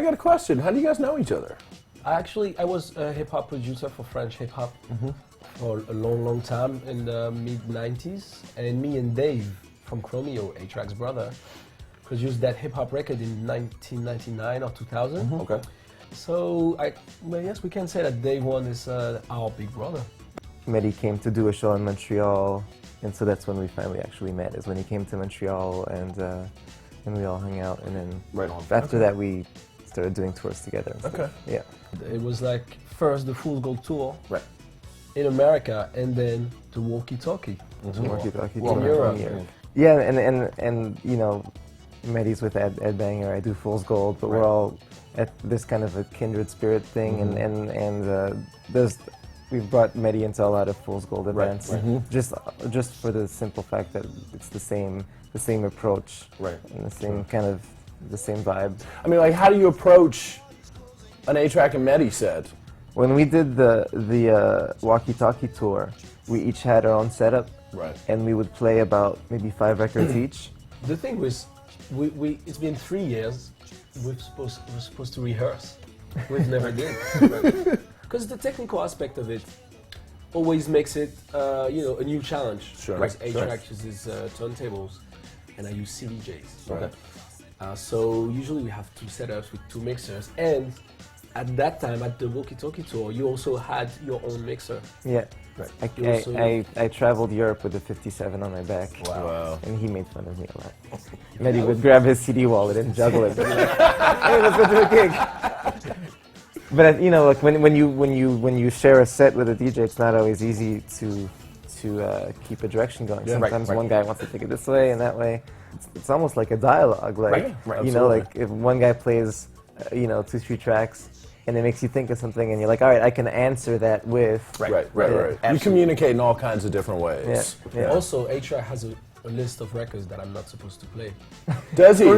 got a question. How do you guys know each other? I was a hip-hop producer for French hip-hop for a long, long time in the mid-90s. And me and Dave from Chromeo, A-trak's brother, produced that hip-hop record in 1999 or 2000. Okay. So, well, yes, we can say that Dave One is our big brother. Mehdi came to do a show in Montreal, and so that's when we finally actually met, is when he came to Montreal, and we all hung out, and then Right on. after that we started doing tours together and stuff. Okay. Yeah. It was like first the Full Gold Tour Right. in America, and then the Walkie Talkie tour Walkie-talkie in tour. Europe. Yeah, and you know, Mehdi's with Ed Banger, I do Fool's Gold, but we're all at this kind of a kindred spirit thing, and we've brought Mehdi into a lot of Fool's Gold events, just for the simple fact that it's the same approach, Right. and the same kind of the same vibe. I mean, like, how do you approach an A-trak and Mehdi set? When we did the walkie-talkie tour, we each had our own setup, Right. and we would play about maybe 5 records each. The thing was, it's been 3 years. We're supposed to rehearse. We've never did. Because the technical aspect of it always makes it, a new challenge. Sure. Because Right. A-trak uses turntables, and I use CDJs. Okay. So usually we have 2 setups with 2 mixers, and at that time, at the Walkie Talkie tour, you also had your own mixer. Yeah. Right. I traveled Europe with a 57 on my back. Wow. And he made fun of me a lot. Mehdi would grab his CD wallet and juggle it. Hey, let's go do a gig. But you know, like when you share a set with a DJ, it's not always easy to keep a direction going. Yeah, Sometimes right. one guy wants to take it this way and that way. It's almost like a dialogue. Like Right, you know, absolutely. like if one guy plays, 2-3 tracks, and it makes you think of something, and you're like, all right, I can answer that with. Right. Yeah. You communicate in all kinds of different ways. Yeah. Also, A-trak has a list of records that I'm not supposed to play. Does he?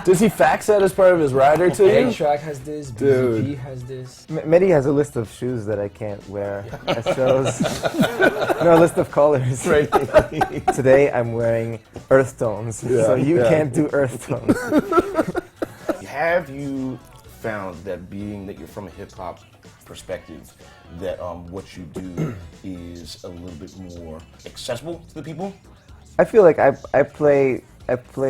Does he fax that as part of his rider to you? A-trak has this, Dude. BZP has this. Mehdi has a list of shoes that I can't wear at shows. No, a list of colors. Right. Today I'm wearing earth tones, so you can't do earth tones. Have you found that, being that you're from a hip hop perspective, that what you do is a little bit more accessible to the people? I feel like I play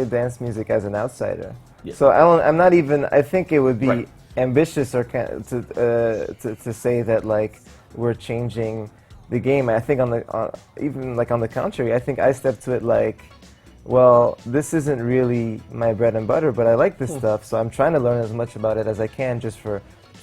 dance music as an outsider, Yeah. so I'm not even. I think it would be Right. ambitious or to say that like we're changing the game. I think even on the contrary, I think I step to it like, well, this isn't really my bread and butter, but I like this stuff, so I'm trying to learn as much about it as I can just for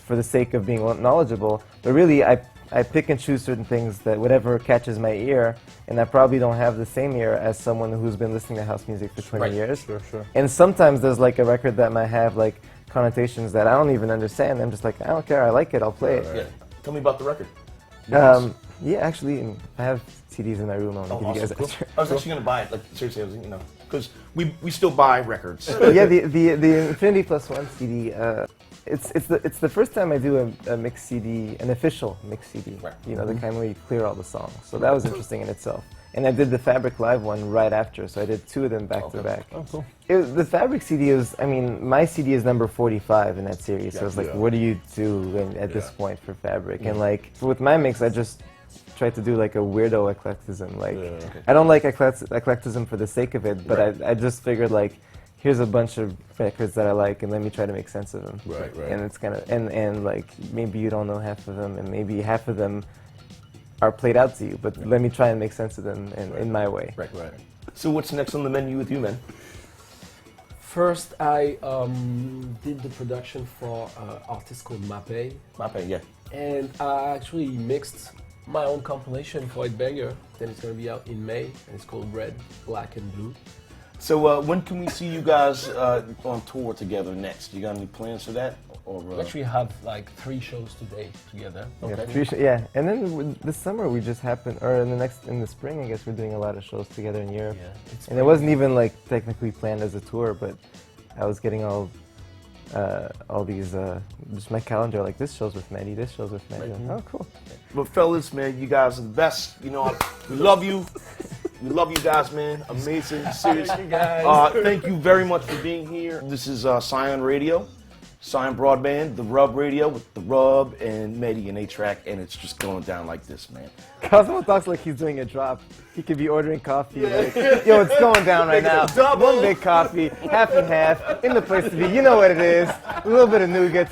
the sake of being knowledgeable. But really, I pick and choose certain things that whatever catches my ear, and I probably don't have the same ear as someone who's been listening to house music for 20 Right. years. Sure. And sometimes there's like a record that might have like connotations that I don't even understand. I'm just like, I don't care, I like it, I'll play it. Yeah. Tell me about the record. Yeah, actually, I have CDs in my room. I want to give you guys Cool. extra. I was actually going to buy it. Like, seriously, I was, because we still buy records. Yeah, the Infinity Plus One CD. It's the first time I do a mix CD, an official mix CD. Right. The kind where you clear all the songs. So that was interesting in itself. And I did the Fabric Live one right after, so I did 2 of them back to back. Oh, cool. The Fabric CD is, my CD is number 45 in that series. So it's like, Yeah. what do you do at this point for Fabric? And like with my mix, I just tried to do like a weirdo eclecticism. Like I don't like eclecticism for the sake of it, but I just figured like, here's a bunch of records that I like, and let me try to make sense of them. Right. And it's kind of and like maybe you don't know half of them, and maybe half of them are played out to you, but let me try and make sense of them in my way. Right. So what's next on the menu with you, man? First, I did the production for an artist called Mape, Yeah. and I actually mixed my own compilation for Ed Banger. Then it's going to be out in May, and it's called Red, Black, and Blue. So when can we see you guys on tour together next? You got any plans for that? Or We actually have like 3 shows today together. And then this summer we just happened, or in the spring, I guess we're doing a lot of shows together in Europe. Yeah, it's And it wasn't even like technically planned as a tour, but I was getting all these, just my calendar, like this show's with Mehdi, this show's with Mehdi. Oh, cool. But fellas, man, you guys are the best. We love you. We love you guys, man. Amazing, serious. Thank you, guys. Thank you very much for being here. This is Scion Radio, Sign Broadband, the Rub Radio with the Rub and Mehdi and A-trak, and it's just going down like this, man. Cosmo talks like he's doing a drop. He could be ordering coffee. Like, yo, it's going down right now. One big coffee, half and half, in the place to be. You know what it is. A little bit of nougat.